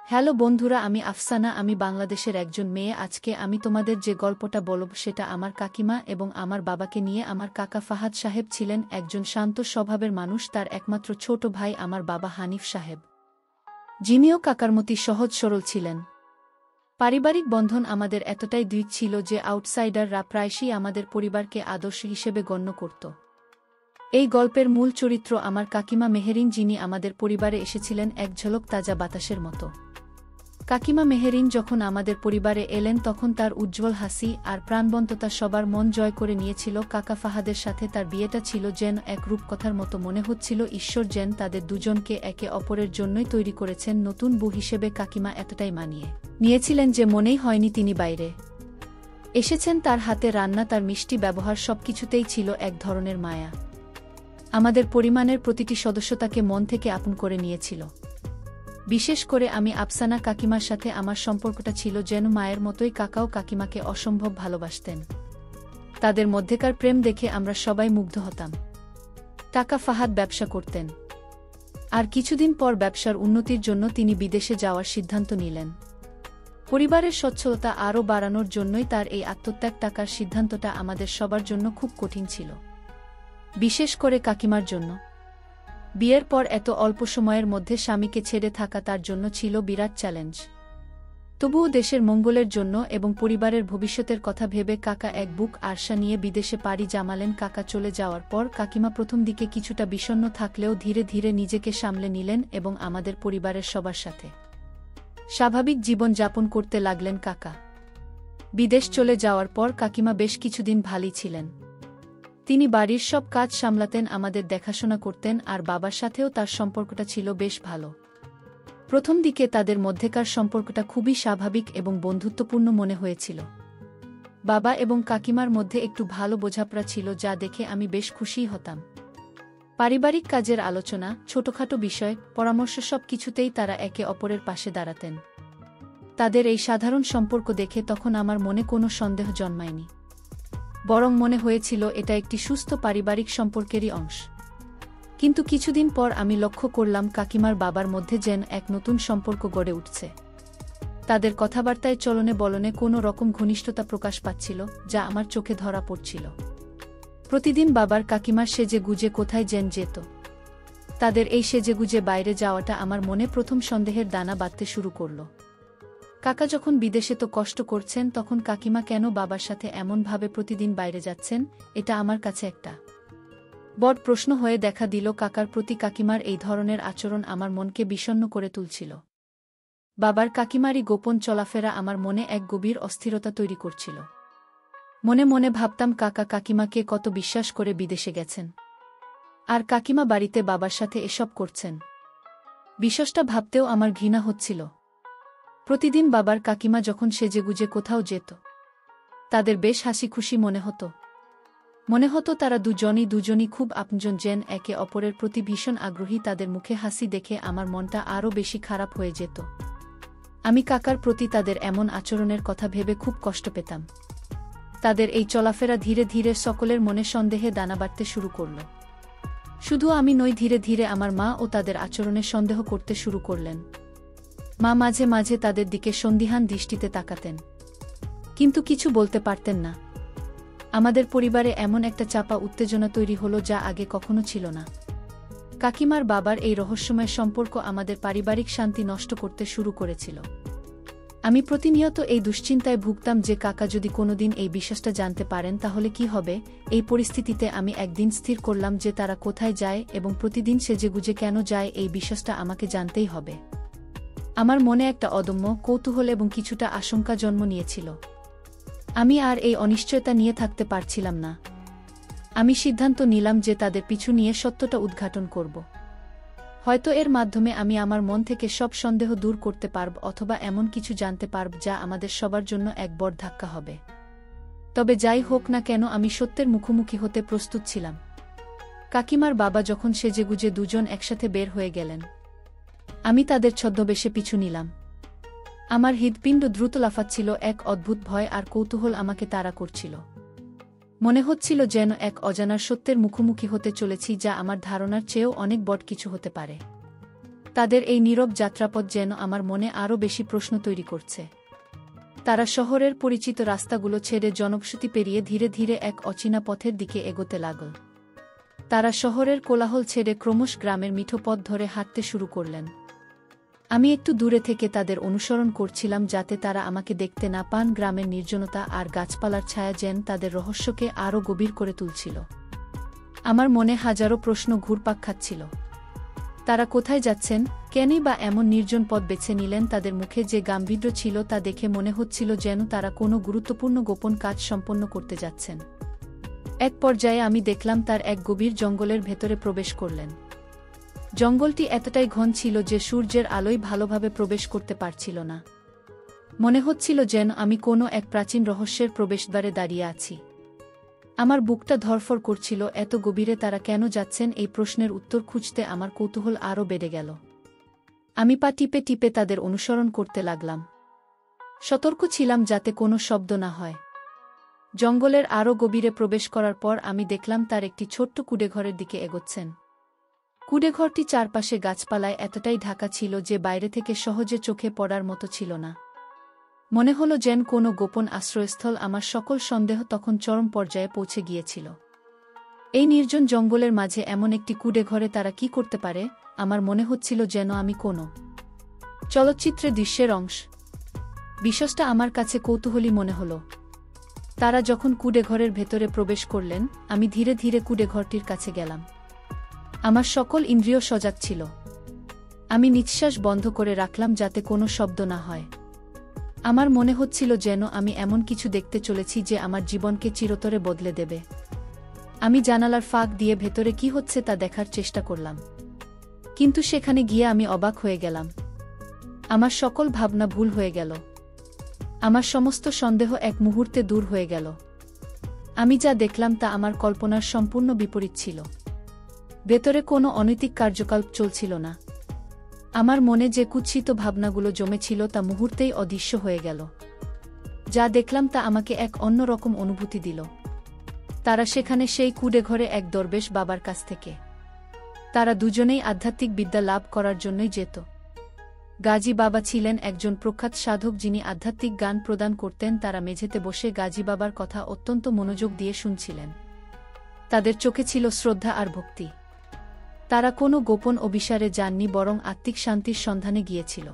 Hello বন্ধুরা, আমি আফসানা। আমি বাংলাদেশের একজন মেয়ে। আজকে আমি তোমাদের যে গল্পটা বলব সেটা আমার কাকিমা এবং আমার বাবাকে নিয়ে। আমার কাকা ফাহাদ সাহেব ছিলেন একজন শান্ত স্বভাবের মানুষ। তার একমাত্র ছোট ভাই আমার বাবা হানিফ সাহেব, যিনিও কাকার মতো সহজ সরল ছিলেন। পারিবারিক বন্ধন আমাদের এতটাই দৃঢ় ছিল যে আউটসাইডাররা প্রায়শই আমাদের পরিবারকে আদর্শ হিসেবে গণ্য করত। এই গল্পের মূল চরিত্র আমার কাকিমা মেহেরিন, যিনি আমাদের পরিবারে এসেছিলেন এক ঝলক তাজা বাতাসের মতো। কাকিমা মেহেরিন যখন আমাদের পরিবারে এলেন তখন তার উজ্জ্বল হাসি আর প্রাণবন্ততা সবার মন জয় করে নিয়েছিল। কাকা ফাহাদের সাথে তার বিয়েটা ছিল যেন এক রূপকথার মতো। মনে হচ্ছিল ঈশ্বর যেন তাদের দুজনকে একে অপরের জন্যই তৈরি করেছেন। নতুন বউ হিসেবে কাকিমা এতটাই মানিয়ে নিয়েছিলেন যে মনেই হয়নি তিনি বাইরে এসেছেন। তার হাতে রান্না, তার মিষ্টি ব্যবহার সবকিছুতেই ছিল এক ধরনের মায়া। আমাদের পরিবারের প্রতিটি সদস্য তাকে মন থেকে আপন করে নিয়েছিল। বিশেষ করে আমি আফসানা কাকিমার সাথে আমার সম্পর্কটা ছিল যেন মায়ের মতোই। কাকাও কাকিমাকে অসম্ভব ভালোবাসতেন। তাদের মধ্যেকার প্রেম দেখে আমরা সবাই মুগ্ধ হতাম। কাকা ফাহাদ ব্যবসা করতেন, আর কিছুদিন পর ব্যবসার উন্নতির জন্য তিনি বিদেশে যাওয়ার সিদ্ধান্ত নিলেন। পরিবারের সচ্ছলতা আরও বাড়ানোর জন্যই তার এই আত্মত্যাগ। টাকার সিদ্ধান্তটা আমাদের সবার জন্য খুব কঠিন ছিল, বিশেষ করে কাকিমার জন্য। বিয়ের পর এত অল্প সময়ের মধ্যে স্বামীকে ছেড়ে থাকা তার জন্য ছিল বিরাট চ্যালেঞ্জ। তবুও দেশের মঙ্গলের জন্য এবং পরিবারের ভবিষ্যতের কথা ভেবে কাকা এক বুক আশা নিয়ে বিদেশে পাড়ি জামালেন। কাকা চলে যাওয়ার পর কাকিমা প্রথম দিকে কিছুটা বিষণ্ণ থাকলেও ধীরে ধীরে নিজেকে সামলে নিলেন এবং আমাদের পরিবারের সবার সাথে স্বাভাবিক জীবন যাপন করতে লাগলেন। কাকা বিদেশ চলে যাওয়ার পর কাকিমা বেশ কিছুদিন ভালোই ছিলেন। তিনি বাড়ির সব কাজ সামলাতেন, আমাদের দেখাশোনা করতেন, আর বাবার সাথেও তার সম্পর্কটা ছিল বেশ ভালো। প্রথম দিকে তাদের মধ্যেকার সম্পর্কটা খুবই স্বাভাবিক এবং বন্ধুত্বপূর্ণ মনে হয়েছিল। বাবা এবং কাকিমার মধ্যে একটু ভালো বোঝাপড়া ছিল, যা দেখে আমি বেশ খুশি হতাম। পারিবারিক কাজের আলোচনা, ছোটখাটো বিষয়, পরামর্শ সব কিছুতেই তারা একে অপরের পাশে দাঁড়াতেন। তাদের এই সাধারণ সম্পর্ক দেখে তখন আমার মনে কোনো সন্দেহ জন্মায়নি, বরং মনে হয়েছিল এটা একটি সুস্থ পারিবারিক সম্পর্কেরই অংশ। কিন্তু কিছুদিন পর আমি লক্ষ্য করলাম কাকিমার বাবার মধ্যে যেন এক নতুন সম্পর্ক গড়ে উঠছে। তাদের কথাবার্তায়, চলনে বলনে কোনো রকম ঘনিষ্ঠতা প্রকাশ পাচ্ছিল, যা আমার চোখে ধরা পড়ছিল। প্রতিদিন বাবার কাকিমার সেজে গুজে কোথায় যেন যেত। তাদের এই সেজে গুজে বাইরে যাওয়াটা আমার মনে প্রথম সন্দেহের দানা বাঁধতে শুরু করল। কাকা যখন বিদেশে তো কষ্ট করছেন, তখন কাকিমা কেন বাবার সাথে এমনভাবে প্রতিদিন বাইরে যাচ্ছেন? এটা আমার কাছে একটা বড় প্রশ্ন হয়ে দেখা দিল। কাকার প্রতি কাকিমার এই ধরনের আচরণ আমার মনকে বিষণ্ণ করে তুলছিল। বাবার কাকিমারই গোপন চলাফেরা আমার মনে এক গভীর অস্থিরতা তৈরি করছিল। মনে মনে ভাবতাম কাকা কাকিমাকে কত বিশ্বাস করে বিদেশে গেছেন, আর কাকিমা বাড়িতে বাবার সাথে এসব করছেন। বিশ্বাসটা ভাবতেও আমার ঘৃণা হচ্ছিল। প্রতিদিন বাবার কাকিমা যখন সেজেগুজে কোথাও যেত, তাদের বেশ হাসি খুশি মনে হতো তারা দুজনই খুব আপনজন, যেন একে অপরের প্রতি ভীষণ আগ্রহী। তাদের মুখে হাসি দেখে আমার মনটা আরও বেশি খারাপ হয়ে যেত। আমি কাকার প্রতি তাদের এমন আচরণের কথা ভেবে খুব কষ্ট পেতাম। তাদের এই চলাফেরা ধীরে ধীরে সকলের মনে সন্দেহে দানা বাঁধতে শুরু করল। শুধু আমি নই, ধীরে ধীরে আমার মা ও তাদের আচরণে সন্দেহ করতে শুরু করলেন। মা মাঝে মাঝে তাদের দিকে সন্দিহান দৃষ্টিতে তাকাতেন, কিন্তু কিছু বলতে পারতেন না। আমাদের পরিবারে এমন একটা চাপা উত্তেজনা তৈরি হলো, যা আগে কখনো ছিল না। কাকিমার বাবার এই রহস্যময় সম্পর্ক আমাদের পারিবারিক শান্তি নষ্ট করতে শুরু করেছিল। আমি প্রতিনিয়ত এই দুশ্চিন্তায় ভুগতাম যে কাকা যদি কোনোদিন এই বিশ্বাসটা জানতে পারেন তাহলে কি হবে। এই পরিস্থিতিতে আমি একদিন স্থির করলাম যে তারা কোথায় যায় এবং প্রতিদিন সেজেগুজে কেন যায়, এই বিশ্বাসটা আমাকে জানতেই হবে। আমার মনে একটা অদম্য কৌতূহল এবং কিছুটা আশঙ্কা জন্ম নিয়েছিল। আমি আর এই অনিশ্চয়তা নিয়ে থাকতে পারছিলাম না। আমি সিদ্ধান্ত নিলাম যে তাদের পিছু নিয়ে সত্যটা উদ্ঘাটন করব। হয়তো এর মাধ্যমে আমি আমার মন থেকে সব সন্দেহ দূর করতে পারব, অথবা এমন কিছু জানতে পারব যা আমাদের সবার জন্য এক বড় ধাক্কা হবে। তবে যাই হোক না কেন, আমি সত্যের মুখোমুখি হতে প্রস্তুত ছিলাম। কাকিমার বাবা যখন সেজেগুজে দুজন একসাথে বের হয়ে গেলেন, আমি তাদের ছদ্মবেশে পিছু নিলাম। আমার হৃৎপিণ্ড দ্রুত লাফাচ্ছিল, এক অদ্ভুত ভয় আর কৌতূহল আমাকে তাড়া করছিল। মনে হচ্ছিল যেন এক অজানার সত্যের মুখোমুখি হতে চলেছি, যা আমার ধারণার চেয়েও অনেক বড় কিছু হতে পারে। তাদের এই নীরব যাত্রাপথ যেন আমার মনে আরও বেশি প্রশ্ন তৈরি করছে। তারা শহরের পরিচিত রাস্তাগুলো ছেড়ে জনবসতি পেরিয়ে ধীরে ধীরে এক অচেনা পথের দিকে এগোতে লাগল। তারা শহরের কোলাহল ছেড়ে ক্রমশ গ্রামের মিঠো পথ ধরে হাঁটতে শুরু করলেন। আমি একটু দূরে থেকে তাদের অনুসরণ করছিলাম যাতে তারা আমাকে দেখতে না পান। গ্রামের নির্জনতা আর গাছপালার ছায়া যেন তাদের রহস্যকে আরও গভীর করে তুলছিল। আমার মনে হাজারো প্রশ্ন ঘুরপাক খাচ্ছিল। তারা কোথায় যাচ্ছেন, কেনই বা এমন নির্জন পথ বেছে নিলেন? তাদের মুখে যে গাম্ভীর্য ছিল তা দেখে মনে হচ্ছিল যেন তারা কোনো গুরুত্বপূর্ণ গোপন কাজ সম্পন্ন করতে যাচ্ছেন। এক পর্যায়ে আমি দেখলাম তার এক গভীর জঙ্গলের ভেতরে প্রবেশ করলেন। জঙ্গলটি এতটাই ঘন ছিল যে সূর্যের আলোয় ভালোভাবে প্রবেশ করতে পারছিল না। মনে হচ্ছিল যেন আমি কোনো এক প্রাচীন রহস্যের প্রবেশদ্বারে দাঁড়িয়ে আছি। আমার বুকটা ধড়ফড় করছিল। এত গভীরে তারা কেন যাচ্ছেন, এই প্রশ্নের উত্তর খুঁজতে আমার কৌতূহল আরও বেড়ে গেল। আমি পা টিপে টিপে তাদের অনুসরণ করতে লাগলাম। সতর্ক ছিলাম যাতে কোনো শব্দ না হয়। জঙ্গলের আরও গভীরে প্রবেশ করার পর আমি দেখলাম তার একটি ছোট্ট কুঁড়েঘরের দিকে এগোচ্ছেন। কুঁড়েঘরটি চারপাশে গাছপালায় এতটাই ঢাকা ছিল যে বাইরে থেকে সহজে চোখে পড়ার মতো ছিল না। মনে হলো যেন কোনো গোপন আশ্রয়স্থল। আমার সকল সন্দেহ তখন চরম পর্যায়ে পৌঁছে গিয়েছিল। এই নির্জন জঙ্গলের মাঝে এমন একটি কুঁড়েঘরে তারা কি করতে পারে? আমার মনে হচ্ছিল যেন আমি কোনো চলচ্চিত্রের দৃশ্যের অংশ। বিষয়টা আমার কাছে কৌতূহলী মনে হলো। তারা যখন কুঁড়েঘরের ভেতরে প্রবেশ করলেন, আমি ধীরে ধীরে কুঁড়েঘরটির কাছে গেলাম। আমার সকল ইন্দ্রিয় সজাগ ছিল। আমি নিঃশ্বাস বন্ধ করে রাখলাম যাতে কোনো শব্দ না হয়। আমার মনে হচ্ছিল যেন আমি এমন কিছু দেখতে চলেছি যে আমার জীবনকে চিরতরে বদলে দেবে। আমি জানালার ফাঁক দিয়ে ভেতরে কি হচ্ছে তা দেখার চেষ্টা করলাম। কিন্তু সেখানে গিয়ে আমি অবাক হয়ে গেলাম। আমার সকল ভাবনা ভুল হয়ে গেল। আমার সমস্ত সন্দেহ এক মুহূর্তে দূর হয়ে গেল। আমি যা দেখলাম তা আমার কল্পনার সম্পূর্ণ বিপরীত ছিল। ভেতরে কোনো অনৈতিক কার্যকলাপ চলছিল না। আমার মনে যে কুৎসিত ভাবনাগুলো জমেছিল তা মুহূর্তেই অদৃশ্য হয়ে গেল। যা দেখলাম তা আমাকে এক অন্যরকম অনুভূতি দিল। তারা সেখানে সেই কুঁড়েঘরে এক দরবেশ বাবার কাছ থেকে। তারা দুজনেই আধ্যাত্মিক বিদ্যা লাভ করার জন্যই যেত। গাজী বাবা ছিলেন একজন প্রখ্যাত সাধক যিনি আধ্যাত্মিক জ্ঞান প্রদান করতেন। তারা মেঝেতে বসে গাজী বাবার কথা অত্যন্ত মনোযোগ দিয়ে শুনছিলেন। তাদের চোখে ছিল শ্রদ্ধা আর ভক্তি। তারা কোনো গোপন অভিসারে যাননি, বরং আত্মিক শান্তির সন্ধানে গিয়েছিল।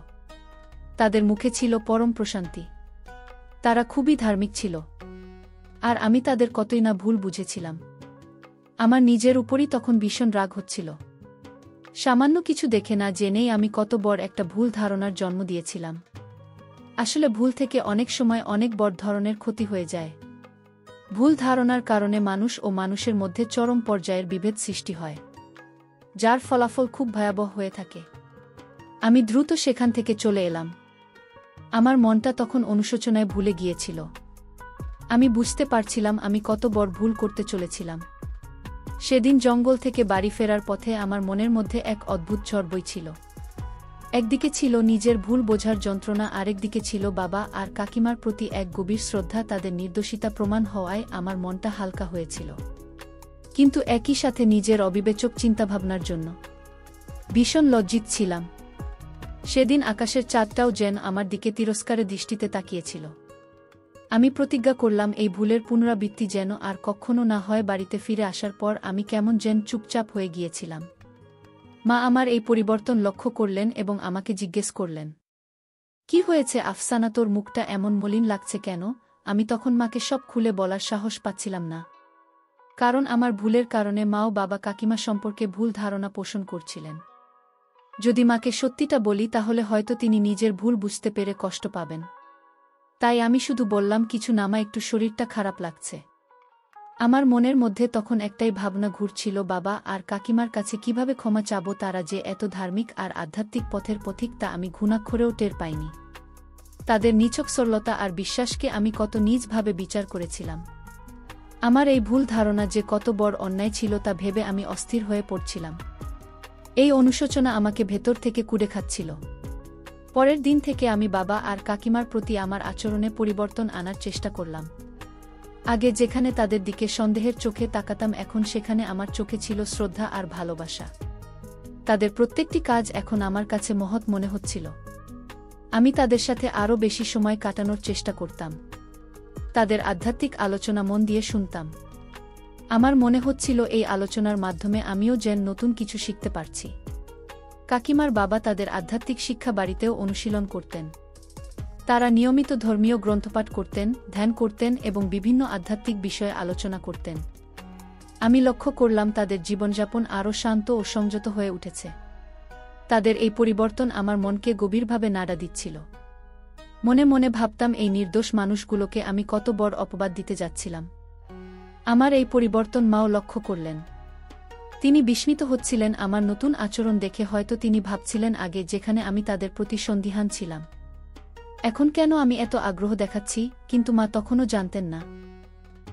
তাদের মুখে ছিল পরম প্রশান্তি। তারা খুবই ধার্মিক ছিল। আর আমি তাদের কতই না ভুল বুঝেছিলাম। আমার নিজের উপরই তখন ভীষণ রাগ হচ্ছিল। সামান্য কিছু দেখে না জেনেই আমি কত বড় একটা ভুল ধারণার জন্ম দিয়েছিলাম। আসলে ভুল থেকে অনেক সময় অনেক বড় ধরনের ক্ষতি হয়ে যায়। ভুল ধারণার কারণে মানুষ ও মানুষের মধ্যে চরম পর্যায়ের বিভেদ সৃষ্টি হয়, যার ফলাফল খুব ভয়াবহ হয়ে থাকে। আমি দ্রুত সেখান থেকে চলে এলাম। আমার মনটা তখন অনুশোচনায় ভুলে গিয়েছিল। আমি বুঝতে পারছিলাম আমি কত বড় ভুল করতে চলেছিলাম। সেদিন জঙ্গল থেকে বাড়ি ফেরার পথে আমার মনের মধ্যে এক অদ্ভুত ঝড় বইছিল। একদিকে ছিল নিজের ভুল বোঝার যন্ত্রণা, আরেকদিকে ছিল বাবা আর কাকিমার প্রতি এক গভীর শ্রদ্ধা। তাদের নির্দোষিতা প্রমাণ হওয়ায় আমার মনটা হালকা হয়েছিল, কিন্তু একই সাথে নিজের অবিবেচক চিন্তাভাবনার জন্য ভীষণ লজ্জিত ছিলাম। সেদিন আকাশের চাঁদটাও যেন আমার দিকে তিরস্কারে দৃষ্টিতে তাকিয়েছিল। আমি প্রতিজ্ঞা করলাম এই ভুলের পুনরাবৃত্তি যেন আর কখনো না হয়। বাড়িতে ফিরে আসার পর আমি কেমন যেন চুপচাপ হয়ে গিয়েছিলাম। মা আমার এই পরিবর্তন লক্ষ্য করলেন এবং আমাকে জিজ্ঞেস করলেন, কি হয়েছে আফসানা, তোর মুখটা এমন মলিন লাগছে কেন? আমি তখন মাকে সব খুলে বলার সাহস পাচ্ছিলাম না, কারণ আমার ভুলের কারণে মা ও বাবা কাকিমা সম্পর্কে ভুল ধারণা পোষণ করছিলেন। যদি মাকে সত্যিটা বলি তাহলে হয়তো তিনি নিজের ভুল বুঝতে পেরে কষ্ট পাবেন। তাই আমি শুধু বললাম, কিছু না মা, একটু শরীরটা খারাপ লাগছে। আমার মনের মধ্যে তখন একটাই ভাবনা ঘুরছিল, বাবা আর কাকিমার কাছে কিভাবে ক্ষমা চাবো। তারা যে এত ধার্মিক আর আধ্যাত্মিক পথের পথিক তা আমি ঘুণাক্ষরেও টের পাইনি। তাদের নিছক সরলতা আর বিশ্বাসকে আমি কত নীচভাবে বিচার করেছিলাম। আমার এই ভুল ধারণা যে কত বড় অন্যায় ছিল তা ভেবে আমি অস্থির হয়ে পড়ছিলাম। এই অনুশোচনা আমাকে ভেতর থেকে কুড়ে খাচ্ছিল। পরের দিন থেকে আমি বাবা আর কাকিমার প্রতি আমার আচরণে পরিবর্তন আনার চেষ্টা করলাম। আগে যেখানে তাদের দিকে সন্দেহের চোখে তাকাতাম, এখন সেখানে আমার চোখে ছিল শ্রদ্ধা আর ভালোবাসা। তাদের প্রত্যেকটি কাজ এখন আমার কাছে মহৎ মনে হচ্ছিল। আমি তাদের সাথে আরও বেশি সময় কাটানোর চেষ্টা করতাম। তাদের আধ্যাত্মিক আলোচনা মন দিয়ে শুনতাম। আমার মনে হচ্ছিল এই আলোচনার মাধ্যমে আমিও যেন নতুন কিছু শিখতে পারছি। কাকিমার বাবা তাদের আধ্যাত্মিক শিক্ষা বাড়িতেও অনুশীলন করতেন। তারা নিয়মিত ধর্মীয় গ্রন্থপাঠ করতেন, ধ্যান করতেন এবং বিভিন্ন আধ্যাত্মিক বিষয়ে আলোচনা করতেন। আমি লক্ষ্য করলাম তাদের জীবনযাপন আরও শান্ত ও সংযত হয়ে উঠেছে। তাদের এই পরিবর্তন আমার মনকে গভীরভাবে নাড়া দিচ্ছিল। মনে মনে ভাবতাম, এই নির্দোষ মানুষগুলোকে আমি কত বড় অপবাদ দিতে যাচ্ছিলাম। আমার এই পরিবর্তন মাও লক্ষ্য করলেন। তিনি বিস্মিত হচ্ছিলেন আমার নতুন আচরণ দেখে। হয়তো তিনি ভাবছিলেন, আগে যেখানে আমি তাদের প্রতি সন্দিহান ছিলাম, এখন কেন আমি এত আগ্রহ দেখাচ্ছি। কিন্তু মা তখনও জানতেন না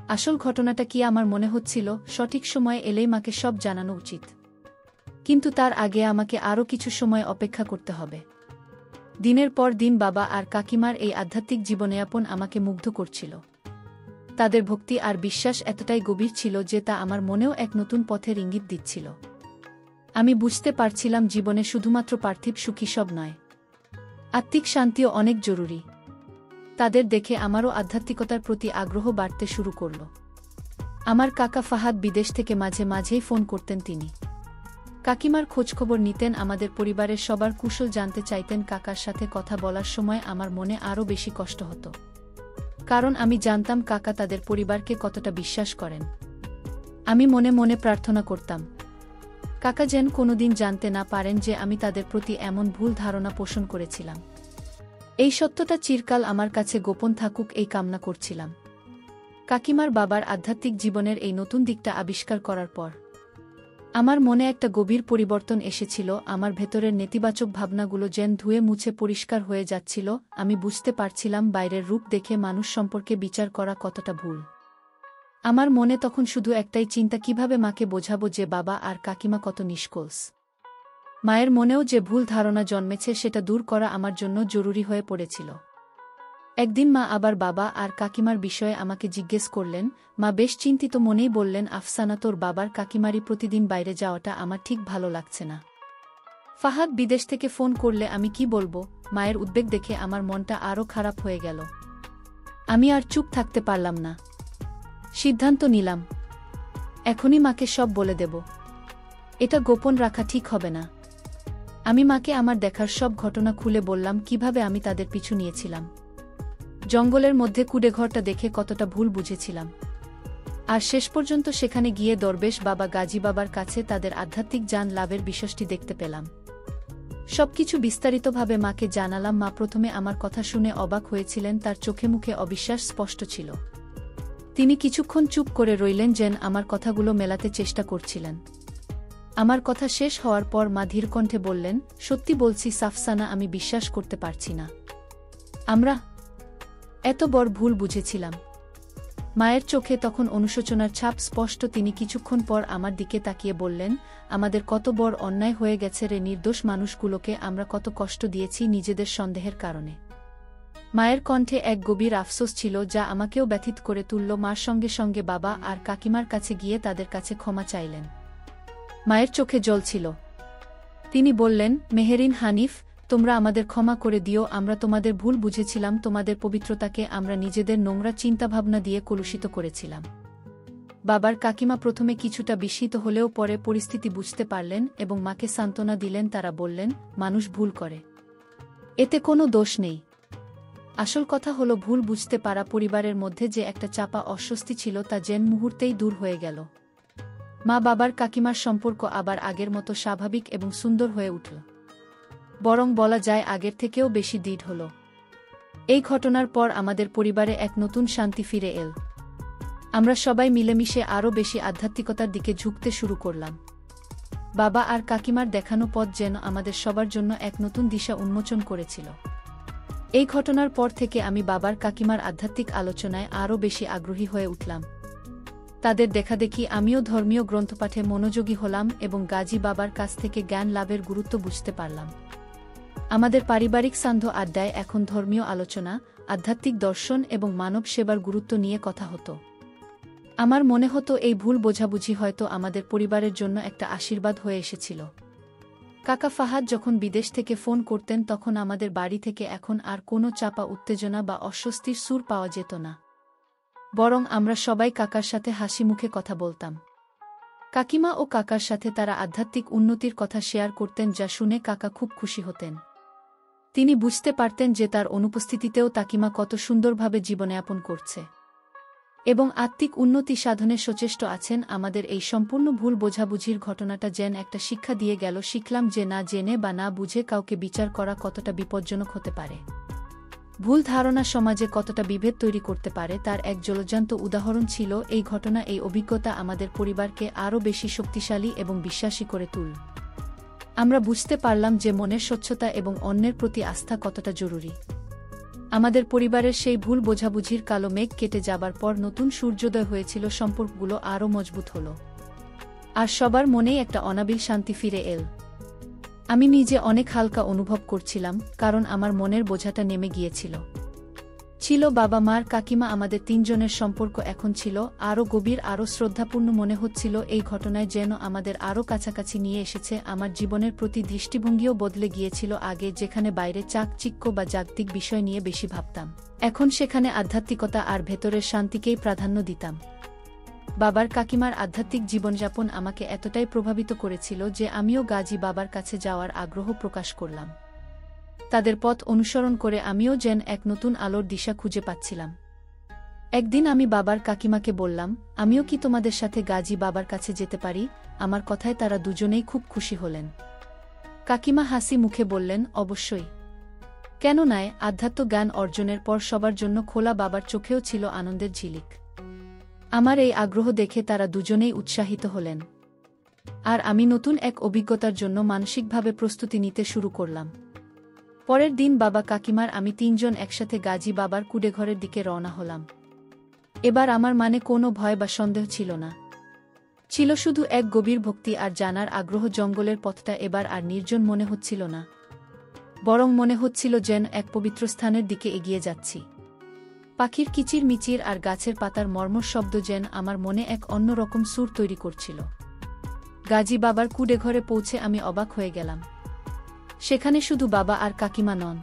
আসল ঘটনাটা কি। আমার মনে হচ্ছিল সঠিক সময়ে এলেই মাকে সব জানানো উচিত, কিন্তু তার আগে আমাকে আরও কিছু সময় অপেক্ষা করতে হবে। দিনের পর দিন বাবা আর কাকিমার এই আধ্যাত্মিক জীবনযাপন আমাকে মুগ্ধ করছিল। তাদের ভক্তি আর বিশ্বাস এতটাই গভীর ছিল যে তা আমার মনেও এক নতুন পথের ইঙ্গিত দিচ্ছিল। আমি বুঝতে পারছিলাম জীবনে শুধুমাত্র পার্থিব সুখী সব নয়, আত্মিক শান্তিও অনেক জরুরি। তাদের দেখে আমারও আধ্যাত্মিকতার প্রতি আগ্রহ বাড়তে শুরু করল। আমার কাকা ফাহাদ বিদেশ থেকে মাঝে মাঝেই ফোন করতেন। তিনি কাকিমার খোঁজখবর নিতেন, আমাদের পরিবারের সবার কুশল জানতে চাইতেন। কাকার সাথে কথা বলার সময় আমার মনে আরও বেশি কষ্ট হতো, কারণ আমি জানতাম কাকা তাদের পরিবারকে কতটা বিশ্বাস করেন। আমি মনে মনে প্রার্থনা করতাম, কাকা যেন কোনোদিন জানতে না পারেন যে আমি তাদের প্রতি এমন ভুল ধারণা পোষণ করেছিলাম। এই সত্যটা চিরকাল আমার কাছে গোপন থাকুক, এই কামনা করছিলাম। কাকিমার বাবার আধ্যাত্মিক জীবনের এই নতুন দিকটা আবিষ্কার করার পর আমার মনে একটা গভীর পরিবর্তন এসেছিল। আমার ভেতরের নেতিবাচক ভাবনাগুলো যেন ধুয়ে মুছে পরিষ্কার হয়ে যাচ্ছিল। আমি বুঝতে পারছিলাম বাইরের রূপ দেখে মানুষ সম্পর্কে বিচার করা কতটা ভুল। আমার মনে তখন শুধু একটাই চিন্তা, কিভাবে মাকে বোঝাবো যে বাবা আর কাকিমা কত নিষ্কলস। মায়ের মনেও যে ভুল ধারণা জন্মেছে সেটা দূর করা আমার জন্য জরুরি হয়ে পড়েছিল। একদিন মা আবার বাবা আর কাকিমার বিষয়ে আমাকে জিজ্ঞেস করলেন। মা বেশ চিন্তিত মনেই বললেন, আফসানা, তোর বাবার কাকিমারই প্রতিদিন বাইরে যাওয়াটা আমার ঠিক ভালো লাগছে না। ফাহাদ বিদেশ থেকে ফোন করলে আমি কি বলবো? মায়ের উদ্বেগ দেখে আমার মনটা আরও খারাপ হয়ে গেল। আমি আর চুপ থাকতে পারলাম না। সিদ্ধান্ত নিলাম, এখনই মাকে সব বলে দেব। এটা গোপন রাখা ঠিক হবে না। আমি মাকে আমার দেখার সব ঘটনা খুলে বললাম, কিভাবে আমি তাদের পিছু নিয়েছিলাম, জঙ্গলের মধ্যে কুড়েঘরটা দেখে কতটা ভুল বুঝেছিলাম, আর শেষ পর্যন্ত সেখানে গিয়ে দরবেশ বাবা গাজী বাবার কাছে তাদের আধ্যাত্মিক জ্ঞান লাভের বিষয়টি দেখতে পেলাম। সবকিছু বিস্তারিতভাবে মাকে জানালাম। মা প্রথমে আমার কথা শুনে অবাক হয়েছিলেন, তার চোখে মুখে অবিশ্বাস স্পষ্ট ছিল। তিনি কিছুক্ষণ চুপ করে রইলেন, যেন আমার কথাগুলো মেলাতে চেষ্টা করছিলেন। আমার কথা শেষ হওয়ার পর মা ধীর কণ্ঠে বললেন, সত্যি বলছি সাফসানা, আমি বিশ্বাস করতে পারছি না আমরা এত বড় ভুল বুঝেছিলাম। মায়ের চোখে তখন অনুশোচনার ছাপ স্পষ্ট। তিনি কিছুক্ষণ পর আমার দিকে তাকিয়ে বললেন, আমাদের কত বড় অন্যায় হয়ে গেছে রে। নির্দোষ মানুষগুলোকে আমরা কত কষ্ট দিয়েছি নিজেদের সন্দেহের কারণে। মায়ের কণ্ঠে এক গভীর আফসোস ছিল যা আমাকেও ব্যথিত করে তুলল। মার সঙ্গে সঙ্গে বাবা আর কাকিমার কাছে গিয়ে তাদের কাছে ক্ষমা চাইলেন। মায়ের চোখে জল ছিল। তিনি বললেন, মেহেরিন, হানিফ, তোমরা আমাদের ক্ষমা করে দিও। আমরা তোমাদের ভুল বুঝেছিলাম। তোমাদের পবিত্রতাকে আমরা নিজেদের নোংরা চিন্তাভাবনা দিয়ে কলুষিত করেছিলাম। বাবার কাকিমা প্রথমে কিছুটা বিস্মিত হলেও পরে পরিস্থিতি বুঝতে পারলেন এবং মাকে সান্ত্বনা দিলেন। তারা বললেন, মানুষ ভুল করে, এতে কোনো দোষ নেই। আসল কথা হলো, ভুল বুঝতে পারা পরিবারের মধ্যে যে একটা চাপা অস্বস্তি ছিল তা যেন মুহূর্তেই দূর হয়ে গেল। মা বাবার কাকিমার সম্পর্ক আবার আগের মতো স্বাভাবিক এবং সুন্দর হয়ে উঠল, বরং বলা যায় আগের থেকেও বেশি দৃঢ় হল। এই ঘটনার পর আমাদের পরিবারে এক নতুন শান্তি ফিরে এল। আমরা সবাই মিলেমিশে আরও বেশি আধ্যাত্মিকতার দিকে ঝুঁকতে শুরু করলাম। বাবা আর কাকিমার দেখানো পথ যেন আমাদের সবার জন্য এক নতুন দিশা উন্মোচন করেছিল। এই ঘটনার পর থেকে আমি বাবার কাকিমার আধ্যাত্মিক আলোচনায় আরও বেশি আগ্রহী হয়ে উঠলাম। তাদের দেখাদেখি আমিও ধর্মীয় গ্রন্থপাঠে মনোযোগী হলাম এবং গাজী বাবার কাছ থেকে জ্ঞান লাভের গুরুত্ব বুঝতে পারলাম। আমাদের পারিবারিক সান্ধ্য আড্ডায় এখন ধর্মীয় আলোচনা, আধ্যাত্মিক দর্শন এবং মানব সেবার গুরুত্ব নিয়ে কথা হতো। আমার মনে হতো এই ভুল বোঝাবুঝি হয়তো আমাদের পরিবারের জন্য একটা আশীর্বাদ হয়ে এসেছিল। কাকা ফাহাদ যখন বিদেশ থেকে ফোন করতেন তখন আমাদের বাড়ি থেকে এখন আর কোনো চাপা উত্তেজনা বা অস্বস্তির সুর পাওয়া যেত না, বরং আমরা সবাই কাকার সাথে হাসি মুখে কথা বলতাম। কাকিমা ও কাকার সাথে তারা আধ্যাত্মিক উন্নতির কথা শেয়ার করতেন, যা শুনে কাকা খুব খুশি হতেন। তিনি বুঝতে পারতেন যে তার অনুপস্থিতিতেও কাকিমা কত সুন্দরভাবে জীবনযাপন করছে এবং আত্মিক উন্নতি সাধনে সচেষ্ট আছেন। আমাদের এই সম্পূর্ণ ভুল বোঝাবুঝির ঘটনাটা যেন একটা শিক্ষা দিয়ে গেল। শিখলাম যে না জেনে বা না বুঝে কাউকে বিচার করা কতটা বিপজ্জনক হতে পারে। ভুল ধারণা সমাজে কতটা বিভেদ তৈরি করতে পারে তার এক জ্বলজ্যান্ত উদাহরণ ছিল এই ঘটনা। এই অভিজ্ঞতা আমাদের পরিবারকে আরও বেশি শক্তিশালী এবং বিশ্বাসী করে তুলল। আমরা বুঝতে পারলাম যে মনের স্বচ্ছতা এবং অন্যের প্রতি আস্থা কতটা জরুরি। আমাদের পরিবারের সেই ভুল বোঝাবুঝির কালো মেঘ কেটে যাবার পর নতুন সূর্যোদয় হয়েছিল, সম্পর্কগুলো আরও মজবুত হল, আর সবার মনেই একটা অনাবিল শান্তি ফিরে এল। আমি নিজে অনেক হালকা অনুভব করছিলাম, কারণ আমার মনের বোঝাটা নেমে গিয়েছিল। বাবা মার কাকিমা আমাদের তিনজনের সম্পর্ক এখন ছিল আরও গভীর, আরও শ্রদ্ধাপূর্ণ। মনে হচ্ছিল এই ঘটনায় যেন আমাদের আরও কাছাকাছি নিয়ে এসেছে। আমার জীবনের প্রতি দৃষ্টিভঙ্গিও বদলে গিয়েছিল। আগে যেখানে বাইরে চাকচিক্য বা জাগতিক বিষয় নিয়ে বেশি ভাবতাম, এখন সেখানে আধ্যাত্মিকতা আর ভেতরের শান্তিকেই প্রাধান্য দিতাম। বাবার কাকিমার আধ্যাত্মিক জীবনযাপন আমাকে এতটাই প্রভাবিত করেছিল যে আমিও গাজী বাবার কাছে যাওয়ার আগ্রহ প্রকাশ করলাম। তাদের পথ অনুসরণ করে আমিও যেন এক নতুন আলোর দিশা খুঁজে পাচ্ছিলাম। একদিন আমি বাবার কাকিমাকে বললাম, আমিও কি তোমাদের সাথে গাজী বাবার কাছে যেতে পারি? আমার কথায় তারা দুজনেই খুব খুশি হলেন। কাকিমা হাসি মুখে বললেন, অবশ্যই, কেন নয়। আধ্যাত্ম জ্ঞান অর্জনের পর সবার জন্য খোলা। বাবার চোখেও ছিল আনন্দের ঝিলিক। আমার এই আগ্রহ দেখে তারা দুজনেই উৎসাহিত হলেন, আর আমি নতুন এক অভিজ্ঞতার জন্য মানসিকভাবে প্রস্তুতি নিতে শুরু করলাম। পরের দিন বাবা কাকিমার আমি তিনজন একসাথে গাজী বাবার কুঁড়েঘরের দিকে রওনা হলাম। এবার আমার মানে কোনো ভয় বা সন্দেহ ছিল না, ছিল শুধু এক গভীর ভক্তি আর জানার আগ্রহ। জঙ্গলের পথটা এবার আর নির্জন মনে হচ্ছিল না, বরং মনে হচ্ছিল যেন এক পবিত্র স্থানের দিকে এগিয়ে যাচ্ছি। পাখির কিচির মিচির আর গাছের পাতার মর্মর শব্দ যেন আমার মনে এক অন্যরকম সুর তৈরি করছিল। গাজী বাবার কুঁড়েঘরে পৌঁছে আমি অবাক হয়ে গেলাম। সেখানে শুধু বাবা আর কাকিমা নন,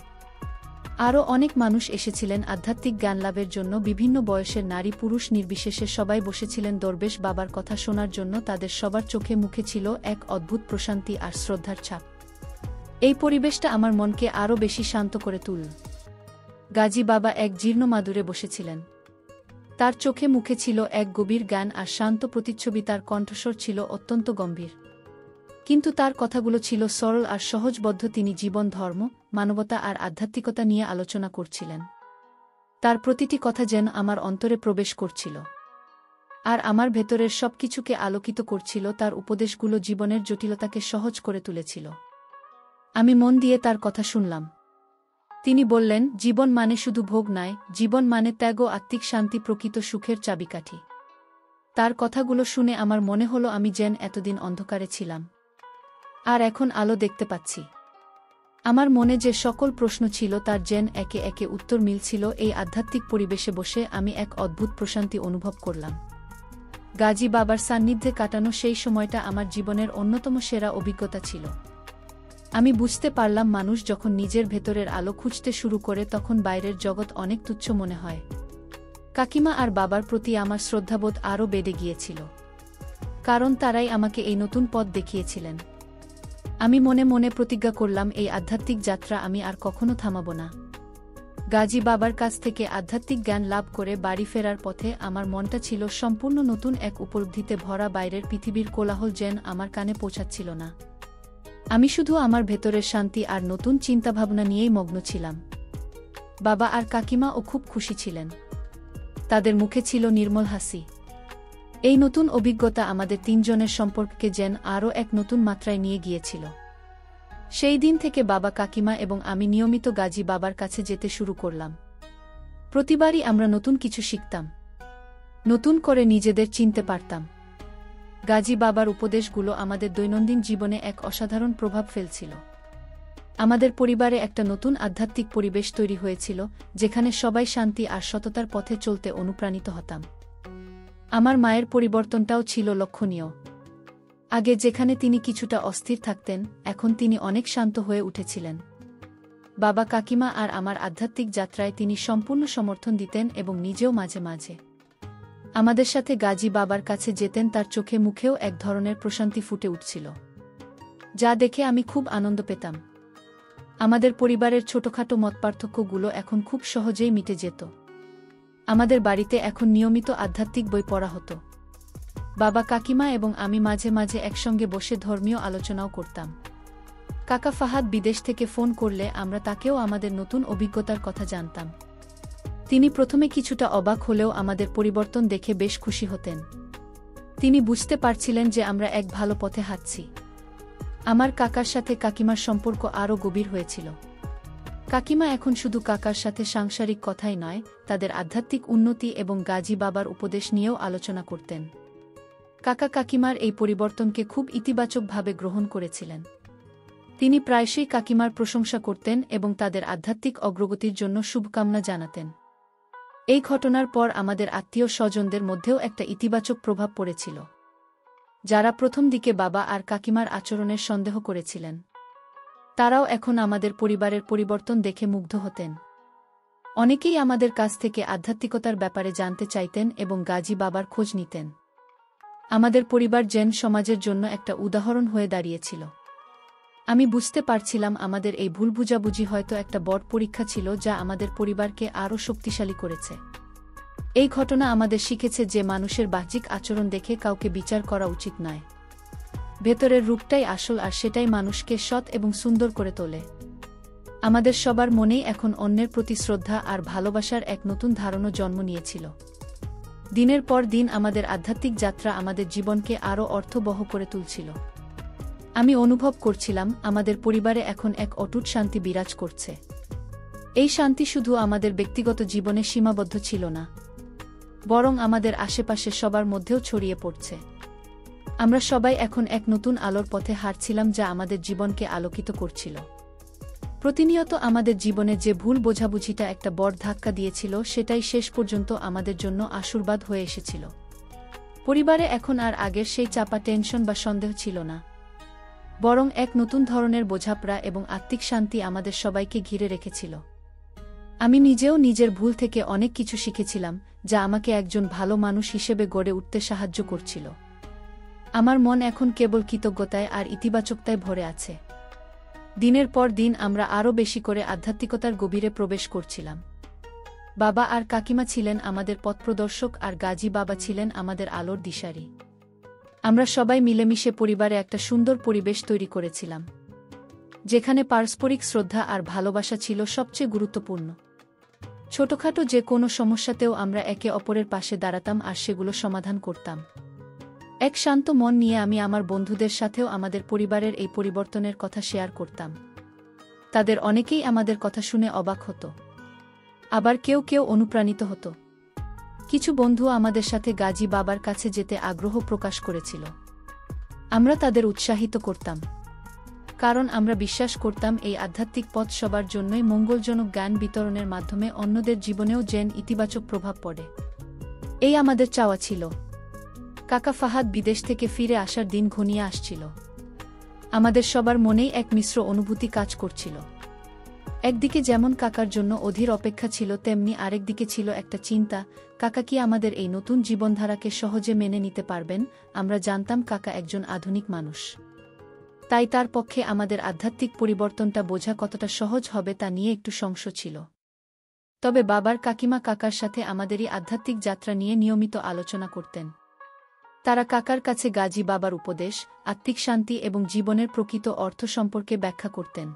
আরও অনেক মানুষ এসেছিলেন আধ্যাত্মিক জ্ঞান লাভের জন্য। বিভিন্ন বয়সের নারী পুরুষ নির্বিশেষে সবাই বসেছিলেন দরবেশ বাবার কথা শোনার জন্য। তাদের সবার চোখে মুখে ছিল এক অদ্ভুত প্রশান্তি আর শ্রদ্ধার ছাপ। এই পরিবেশটা আমার মনকে আরও বেশি শান্ত করে তুলল। গাজী বাবা এক জীর্ণ মাদুরে বসেছিলেন, তার চোখে মুখে ছিল এক গভীর জ্ঞান আর শান্ত প্রতিচ্ছবি। তার কণ্ঠস্বর ছিল অত্যন্ত গম্ভীর, কিন্তু তার কথাগুলো ছিল সরল আর সহজবদ্ধ। তিনি জীবন, ধর্ম, মানবতা আর আধ্যাত্মিকতা নিয়ে আলোচনা করছিলেন। তার প্রতিটি কথা যেন আমার অন্তরে প্রবেশ করছিল আর আমার ভেতরের সবকিছুকে আলোকিত করছিল। তার উপদেশগুলো জীবনের জটিলতাকে সহজ করে তুলেছিল। আমি মন দিয়ে তার কথা শুনলাম। তিনি বললেন, জীবন মানে শুধু ভোগ নয়, জীবন মানে ত্যাগ ও আত্মিক শান্তি, প্রকৃত সুখের চাবিকাঠি। তার কথাগুলো শুনে আমার মনে হলো আমি যেন এতদিন অন্ধকারে ছিলাম আর এখন আলো দেখতে পাচ্ছি। আমার মনে যে সকল প্রশ্ন ছিল তার যেন একে একে উত্তর মিলছিল। এই আধ্যাত্মিক পরিবেশে বসে আমি এক অদ্ভুত প্রশান্তি অনুভব করলাম। গাজী বাবার সান্নিধ্যে কাটানো সেই সময়টা আমার জীবনের অন্যতম সেরা অভিজ্ঞতা ছিল। আমি বুঝতে পারলাম মানুষ যখন নিজের ভেতরের আলো খুঁজতে শুরু করে তখন বাইরের জগৎ অনেক তুচ্ছ মনে হয়। কাকিমা আর বাবার প্রতি আমার শ্রদ্ধাবোধ আরও বেড়ে গিয়েছিল, কারণ তারাই আমাকে এই নতুন পথ দেখিয়েছিলেন। আমি মনে মনে প্রতিজ্ঞা করলাম, এই আধ্যাত্মিক যাত্রা আমি আর কখনো থামাব না। গাজী বাবার কাছ থেকে আধ্যাত্মিক জ্ঞান লাভ করে বাড়ি ফেরার পথে আমার মনটা ছিল সম্পূর্ণ নতুন এক উপলব্ধিতে ভরা। বাইরের পৃথিবীর কোলাহল যেন আমার কানে পৌঁছাচ্ছিল না। আমি শুধু আমার ভেতরের শান্তি আর নতুন চিন্তাভাবনা নিয়েই মগ্ন ছিলাম। বাবা আর কাকিমাও খুব খুশি ছিলেন, তাদের মুখে ছিল নির্মল হাসি। এই নতুন অভিজ্ঞতা আমাদের তিনজনের সম্পর্ককে যেন আরও এক নতুন মাত্রায় নিয়ে গিয়েছিল। সেই দিন থেকে বাবা, কাকিমা এবং আমি নিয়মিত গাজী বাবার কাছে যেতে শুরু করলাম। প্রতিবারই আমরা নতুন কিছু শিখতাম, নতুন করে নিজেদের চিনতে পারতাম। গাজী বাবার উপদেশগুলো আমাদের দৈনন্দিন জীবনে এক অসাধারণ প্রভাব ফেলছিল। আমাদের পরিবারে একটা নতুন আধ্যাত্মিক পরিবেশ তৈরি হয়েছিল, যেখানে সবাই শান্তি আর সততার পথে চলতে অনুপ্রাণিত হতাম। আমার মায়ের পরিবর্তনটাও ছিল লক্ষণীয়। আগে যেখানে তিনি কিছুটা অস্থির থাকতেন, এখন তিনি অনেক শান্ত হয়ে উঠেছিলেন। বাবা, কাকিমা আর আমার আধ্যাত্মিক যাত্রায় তিনি সম্পূর্ণ সমর্থন দিতেন এবং নিজেও মাঝে মাঝে আমাদের সাথে গাজী বাবার কাছে যেতেন। তার চোখে মুখেও এক ধরনের প্রশান্তি ফুটে উঠছিল, যা দেখে আমি খুব আনন্দ পেতাম। আমাদের পরিবারের ছোটখাটো মতপার্থক্যগুলো এখন খুব সহজেই মিটে যেত। আমাদের বাড়িতে এখন নিয়মিত আধ্যাত্মিক বই পড়া হতো। বাবা, কাকিমা এবং আমি মাঝে মাঝে একসঙ্গে বসে ধর্মীয় আলোচনাও করতাম। কাকা ফাহাদ বিদেশ থেকে ফোন করলে আমরা তাকেও আমাদের নতুন অভিজ্ঞতার কথা জানতাম। তিনি প্রথমে কিছুটা অবাক হলেও আমাদের পরিবর্তন দেখে বেশ খুশি হতেন। তিনি বুঝতে পারছিলেন যে আমরা এক ভালো পথে হাঁটছি। আমার কাকার সাথে কাকিমার সম্পর্ক আরও গভীর হয়েছিল। কাকিমা এখন শুধু কাকার সাথে সাংসারিক কথাই নয়, তাদের আধ্যাত্মিক উন্নতি এবং গাজী বাবার উপদেশ নিয়েও আলোচনা করতেন। কাকা কাকিমার এই পরিবর্তনকে খুব ইতিবাচকভাবে গ্রহণ করেছিলেন। তিনি প্রায়শই কাকিমার প্রশংসা করতেন এবং তাদের আধ্যাত্মিক অগ্রগতির জন্য শুভকামনা জানাতেন। এই ঘটনার পর আমাদের আত্মীয় স্বজনদের মধ্যেও একটা ইতিবাচক প্রভাব পড়েছিল। যারা প্রথম দিকে বাবা আর কাকিমার আচরণের সন্দেহ করেছিলেন, তারাও এখন আমাদের পরিবারের পরিবর্তন দেখে মুগ্ধ হতেন। অনেকেই আমাদের কাছ থেকে আধ্যাত্মিকতার ব্যাপারে জানতে চাইতেন এবং গাজী বাবার খোঁজ নিতেন। আমাদের পরিবার জেন সমাজের জন্য একটা উদাহরণ হয়ে দাঁড়িয়েছিল। আমি বুঝতে পারছিলাম আমাদের এই ভুল বুঝাবুঝি হয়তো একটা বড় পরীক্ষা ছিল, যা আমাদের পরিবারকে আরও শক্তিশালী করেছে। এই ঘটনা আমাদের শিখেছে যে মানুষের বাহ্যিক আচরণ দেখে কাউকে বিচার করা উচিত নয়। ভেতরের রূপটাই আসল, আর সেটাই মানুষকে সৎ এবং সুন্দর করে তোলে। আমাদের সবার মনেই এখন অন্যের প্রতি শ্রদ্ধা আর ভালোবাসার এক নতুন ধারণা জন্ম নিয়েছিল। দিনের পর দিন আমাদের আধ্যাত্মিক যাত্রা আমাদের জীবনকে আরও অর্থবহ করে তুলছিল। আমি অনুভব করছিলাম আমাদের পরিবারে এখন এক অটুট শান্তি বিরাজ করছে। এই শান্তি শুধু আমাদের ব্যক্তিগত জীবনে সীমাবদ্ধ ছিল না, বরং আমাদের আশেপাশে সবার মধ্যেও ছড়িয়ে পড়ছে। আমরা সবাই এখন এক নতুন আলোর পথে হাঁটছিলাম, যা আমাদের জীবনকে আলোকিত করছিল। প্রতিনিয়ত আমাদের জীবনে যে ভুল বোঝাবুঝিটা একটা বড় ধাক্কা দিয়েছিল, সেটাই শেষ পর্যন্ত আমাদের জন্য আশীর্বাদ হয়ে এসেছিল। পরিবারে এখন আর আগের সেই চাপা টেনশন বা সন্দেহ ছিল না, বরং এক নতুন ধরনের বোঝাপড়া এবং আত্মিক শান্তি আমাদের সবাইকে ঘিরে রেখেছিল। আমি নিজেও নিজের ভুল থেকে অনেক কিছু শিখেছিলাম, যা আমাকে একজন ভালো মানুষ হিসেবে গড়ে উঠতে সাহায্য করছিল। আমার মন এখন কেবল কৃতজ্ঞতায় আর ইতিবাচকতায় ভরে আছে। দিনের পর দিন আমরা আরও বেশি করে আধ্যাত্মিকতার গভীরে প্রবেশ করছিলাম। বাবা আর কাকিমা ছিলেন আমাদের পথপ্রদর্শক, আর গাজী বাবা ছিলেন আমাদের আলোর দিশারি। আমরা সবাই মিলেমিশে পরিবারে একটা সুন্দর পরিবেশ তৈরি করেছিলাম, যেখানে পারস্পরিক শ্রদ্ধা আর ভালোবাসা ছিল সবচেয়ে গুরুত্বপূর্ণ। ছোটখাটো যে কোনো সমস্যাতেও আমরা একে অপরের পাশে দাঁড়াতাম আর সেগুলো সমাধান করতাম। এক শান্ত মন নিয়ে আমি আমার বন্ধুদের সাথেও আমাদের পরিবারের এই পরিবর্তনের কথা শেয়ার করতাম। তাদের অনেকেই আমাদের কথা শুনে অবাক হতো, আবার কেউ কেউ অনুপ্রাণিত হতো। কিছু বন্ধু আমাদের সাথে গাজী বাবার কাছে যেতে আগ্রহ প্রকাশ করেছিল। আমরা তাদের উৎসাহিত করতাম, কারণ আমরা বিশ্বাস করতাম এই আধ্যাত্মিক পথ সবার জন্যই মঙ্গলজনক। জ্ঞান বিতরণের মাধ্যমে অন্যদের জীবনেও যেন ইতিবাচক প্রভাব পড়ে, এই আমাদের চাওয়া ছিল। কাকা ফাহাদ বিদেশ থেকে ফিরে আসার দিন ঘনিয়ে আসছিল। আমাদের সবার মনেই এক মিশ্র অনুভূতি কাজ করছিল। একদিকে যেমন কাকার জন্য অধীর অপেক্ষা ছিল, তেমনি আরেকদিকে ছিল একটা চিন্তা, কাকা কি আমাদের এই নতুন জীবনধারাকে সহজে মেনে নিতে পারবেন? আমরা জানতাম কাকা একজন আধুনিক মানুষ, তাই তার পক্ষে আমাদের আধ্যাত্মিক পরিবর্তনটা বোঝা কতটা সহজ হবে তা নিয়ে একটু সংশয় ছিল। তবে বাবার কাকিমা কাকার সাথে আমাদেরই আধ্যাত্মিক যাত্রা নিয়ে নিয়মিত আলোচনা করতেন। তারা কাকার কাছে গাজী বাবার উপদেশ, আত্মিক শান্তি এবং জীবনের প্রকৃত অর্থ সম্পর্কে ব্যাখ্যা করতেন।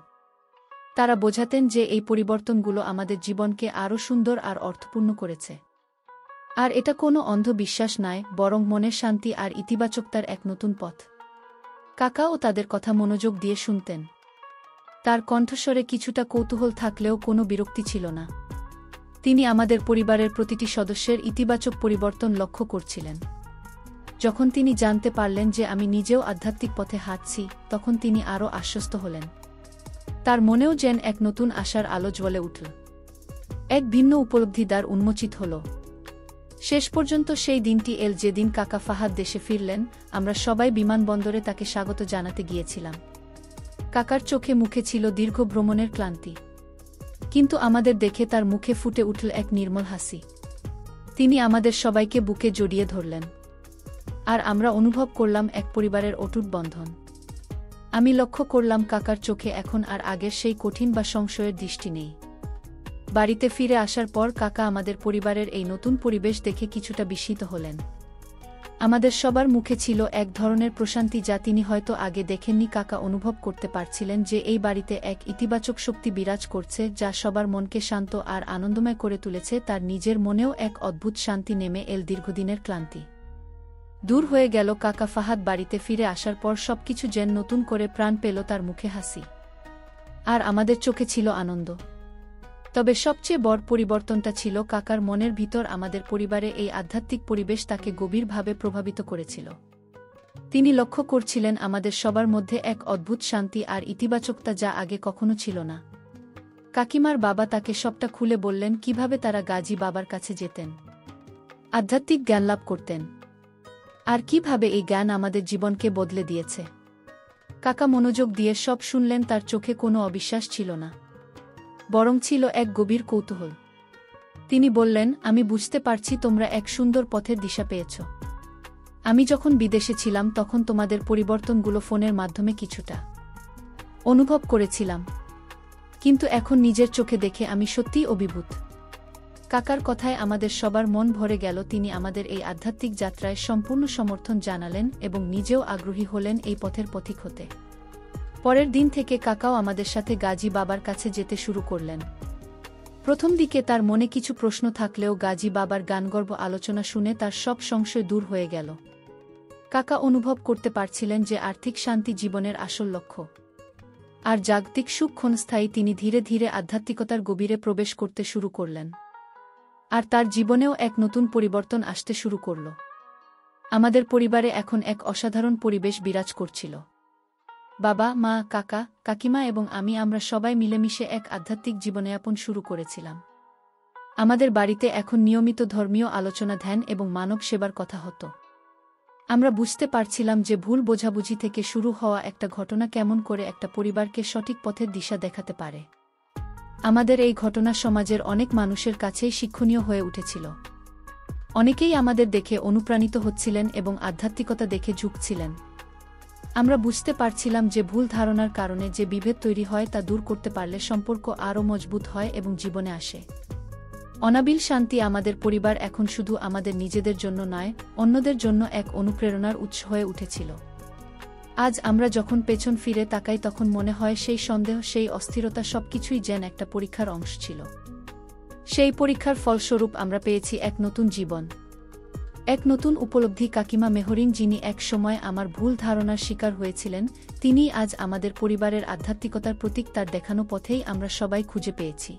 তারা বোঝাতেন যে এই পরিবর্তনগুলো আমাদের জীবনকে আরও সুন্দর আর অর্থপূর্ণ করেছে। আর এটা কোনো অন্ধ বিশ্বাস নয়, বরং মনের শান্তি আর ইতিবাচকতার এক নতুন পথ। কাকাও তাদের কথা মনোযোগ দিয়ে শুনতেন। তার কণ্ঠস্বরে কিছুটা কৌতূহল থাকলেও কোনো বিরক্তি ছিল না। তিনি আমাদের পরিবারের প্রতিটি সদস্যের ইতিবাচক পরিবর্তন লক্ষ্য করছিলেন। যখন তিনি জানতে পারলেন যে আমি নিজেও আধ্যাত্মিক পথে হাঁটছি, তখন তিনি আরও আশ্বস্ত হলেন। তার মনেও যেন এক নতুন আশার আলো জ্বলে উঠল। এক ভিন্ন উপলব্ধি দ্বার উন্মোচিত হল। শেষ পর্যন্ত সেই দিনটি এল যেদিন কাকা ফাহাদ দেশে ফিরলেন। আমরা সবাই বিমানবন্দরে তাকে স্বাগত জানাতে গিয়েছিলাম। কাকার চোখে মুখে ছিল দীর্ঘ ভ্রমণের ক্লান্তি, কিন্তু আমাদের দেখে তার মুখে ফুটে উঠল এক নির্মল হাসি। তিনি আমাদের সবাইকে বুকে জড়িয়ে ধরলেন, আর আমরা অনুভব করলাম এক পরিবারের অটুট বন্ধন। আমি লক্ষ্য করলাম কাকার চোখে এখন আর আগের সেই কঠিন বা সংশয়ের দৃষ্টি নেই। বাড়িতে ফিরে আসার পর কাকা আমাদের পরিবারের এই নতুন পরিবেশ দেখে কিছুটা বিস্মিত হলেন। আমাদের সবার মুখে ছিল এক ধরনের প্রশান্তি যা তিনি হয়তো আগে দেখেননি। কাকা অনুভব করতে পারছিলেন যে এই বাড়িতে এক ইতিবাচক শক্তি বিরাজ করছে, যা সবার মনকে শান্ত আর আনন্দময় করে তুলেছে। তার নিজের মনেও এক অদ্ভুত শান্তি নেমে এল। দীর্ঘদিনের ক্লান্তি দূর হয়ে গেল। কাকা ফাহাদ বাড়িতে ফিরে আসার পর সবকিছু যেন নতুন করে প্রাণ পেল। তার মুখে হাসি, আর আমাদের চোখে ছিল আনন্দ। তবে সবচেয়ে বড় পরিবর্তনটা ছিল কাকার মনের ভিতর। আমাদের পরিবারে এই আধ্যাত্মিক পরিবেশ তাকে গভীরভাবে প্রভাবিত করেছিল। তিনি লক্ষ্য করছিলেন আমাদের সবার মধ্যে এক অদ্ভুত শান্তি আর ইতিবাচকতা যা আগে কখনো ছিল না। কাকিমার বাবা তাকে সবটা খুলে বললেন, কিভাবে তারা গাজী বাবার কাছে যেতেন, আধ্যাত্মিক জ্ঞান লাভ করতেন, আর কিভাবে এই জ্ঞান আমাদের জীবনকে বদলে দিয়েছে। কাকা মনোযোগ দিয়ে সব শুনলেন। তার চোখে কোনো অবিশ্বাস ছিল না, বরং ছিল এক গভীর কৌতূহল। তিনি বললেন, আমি বুঝতে পারছি তোমরা এক সুন্দর পথের দিশা পেয়েছ। আমি যখন বিদেশে ছিলাম তখন তোমাদের পরিবর্তনগুলো ফোনের মাধ্যমে কিছুটা অনুভব করেছিলাম, কিন্তু এখন নিজের চোখে দেখে আমি সত্যিই অভিভূত। কাকার কথায় আমাদের সবার মন ভরে গেল। তিনি আমাদের এই আধ্যাত্মিক যাত্রায় সম্পূর্ণ সমর্থন জানালেন এবং নিজেও আগ্রহী হলেন এই পথের পথিক হতে। পরের দিন থেকে কাকাও আমাদের সাথে গাজী বাবার কাছে যেতে শুরু করলেন। প্রথম দিকে তার মনে কিছু প্রশ্ন থাকলেও গাজী বাবার গানগর্ব আলোচনা শুনে তার সব সংশয় দূর হয়ে গেল। কাকা অনুভব করতে পারছিলেন যে আর্থিক শান্তি জীবনের আসল লক্ষ্য, আর জাগতিক সুখ ক্ষণস্থায়ী। তিনি ধীরে ধীরে আধ্যাত্মিকতার গভীরে প্রবেশ করতে শুরু করলেন, আর তার জীবনেও এক নতুন পরিবর্তন আসতে শুরু করল। আমাদের পরিবারে এখন এক অসাধারণ পরিবেশ বিরাজ করছিল। বাবা, মা, কাকা, কাকিমা এবং আমরা সবাই মিলেমিশে এক আধ্যাত্মিক জীবনযাপন শুরু করেছিলাম। আমাদের বাড়িতে এখন নিয়মিত ধর্মীয় আলোচনা, ধ্যান এবং মানব সেবার কথা হতো। আমরা বুঝতে পারছিলাম যে ভুল বোঝাবুঝি থেকে শুরু হওয়া একটা ঘটনা কেমন করে একটা পরিবারকে সঠিক পথের দিশা দেখাতে পারে। আমাদের এই ঘটনা সমাজের অনেক মানুষের কাছেই শিক্ষণীয় হয়ে উঠেছিল। অনেকেই আমাদের দেখে অনুপ্রাণিত হচ্ছিলেন এবং আধ্যাত্মিকতা দেখে ঝুঁকছিলেন। আমরা বুঝতে পারছিলাম যে ভুল ধারণার কারণে যে বিভেদ তৈরি হয় তা দূর করতে পারলে সম্পর্ক আরও মজবুত হয় এবং জীবনে আসে অনাবিল শান্তি। আমাদের পরিবার এখন শুধু আমাদের নিজেদের জন্য নয়, অন্যদের জন্য এক অনুপ্রেরণার উৎস হয়ে উঠেছিল। আজ আমরা যখন পেছন ফিরে তাকাই তখন মনে হয় সেই সন্দেহ, সেই অস্থিরতা সবকিছুই যেন একটা পরীক্ষার অংশ ছিল। সেই পরীক্ষার ফলস্বরূপ আমরা পেয়েছি এক নতুন জীবন, এক নতুন উপলব্ধি। কাকিমা মেহরিন, যিনি এক সময় আমার ভুল ধারণার শিকার হয়েছিলেন, তিনি আজ আমাদের পরিবারের আধ্যাত্মিকতার প্রতীক। তার দেখানো পথেই আমরা সবাই খুঁজে পেয়েছি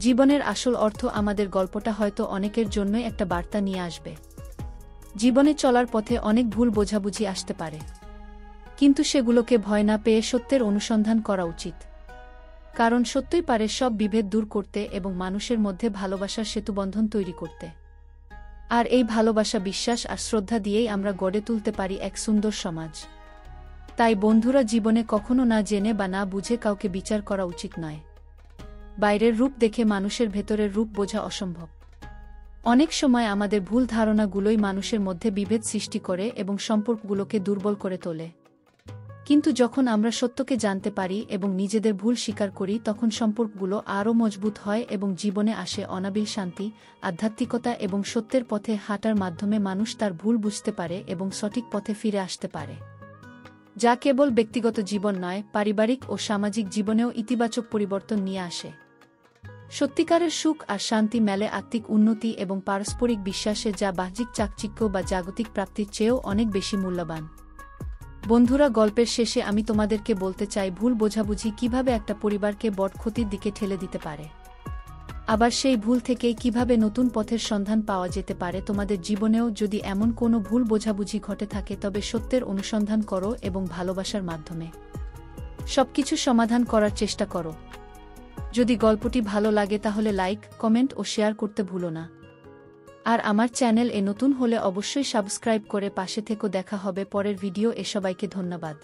জীবনের আসল অর্থ। আমাদের গল্পটা হয়তো অনেকের জন্যই একটা বার্তা নিয়ে আসবে। জীবনে চলার পথে অনেক ভুল বোঝাবুঝি আসতে পারে, কিন্তু সেগুলোকে ভয় না পেয়ে সত্যের অনুসন্ধান করা উচিত, কারণ সত্যই পারে সব বিভেদ দূর করতে এবং মানুষের মধ্যে ভালোবাসার সেতুবন্ধন তৈরি করতে। আর এই ভালোবাসা, বিশ্বাস আর শ্রদ্ধা দিয়েই আমরা গড়ে তুলতে পারি এক সুন্দর সমাজ। তাই বন্ধুরা, জীবনে কখনো না জেনে বা না বুঝে কাউকে বিচার করা উচিত নয়। বাইরের রূপ দেখে মানুষের ভেতরের রূপ বোঝা অসম্ভব। অনেক সময় আমাদের ভুল ধারণাগুলোই মানুষের মধ্যে বিভেদ সৃষ্টি করে এবং সম্পর্কগুলোকে দুর্বল করে তোলে। কিন্তু যখন আমরা সত্যকে জানতে পারি এবং নিজেদের ভুল স্বীকার করি, তখন সম্পর্কগুলো আরও মজবুত হয় এবং জীবনে আসে অনাবিল শান্তি। আধ্যাত্মিকতা এবং সত্যের পথে হাঁটার মাধ্যমে মানুষ তার ভুল বুঝতে পারে এবং সঠিক পথে ফিরে আসতে পারে, যা কেবল ব্যক্তিগত জীবন নয়, পারিবারিক ও সামাজিক জীবনেও ইতিবাচক পরিবর্তন নিয়ে আসে। সত্যিকারের সুখ আর শান্তি মেলে আত্মিক উন্নতি এবং পারস্পরিক বিশ্বাসে, যা বাহ্যিক চাকচিক্য বা জাগতিক প্রাপ্তির চেয়েও অনেক বেশি মূল্যবান। বন্ধুরা, গল্পের শেষে আমি তোমাদেরকে বলতে চাই, ভুল বোঝাবুঝি কিভাবে একটা পরিবারকে বড় ক্ষতির দিকে ঠেলে দিতে পারে। আবার সেই ভুল থেকেই কিভাবে নতুন পথের সন্ধান পাওয়া যেতে পারে। তোমাদের জীবনেও যদি এমন কোনো ভুল বোঝাবুঝি ঘটে থাকে, তবে সত্যের অনুসন্ধান করো এবং ভালোবাসার মাধ্যমে সবকিছু সমাধান করার চেষ্টা করো। যদি গল্পটি ভালো লাগে তাহলে লাইক, কমেন্ট ও শেয়ার করতে ভুলো না। আর আমার চ্যানেল এ নতুন হলে অবশ্যই সাবস্ক্রাইব করে পাশে থেকো। দেখা হবে পরের ভিডিও এ। সবাইকে ধন্যবাদ।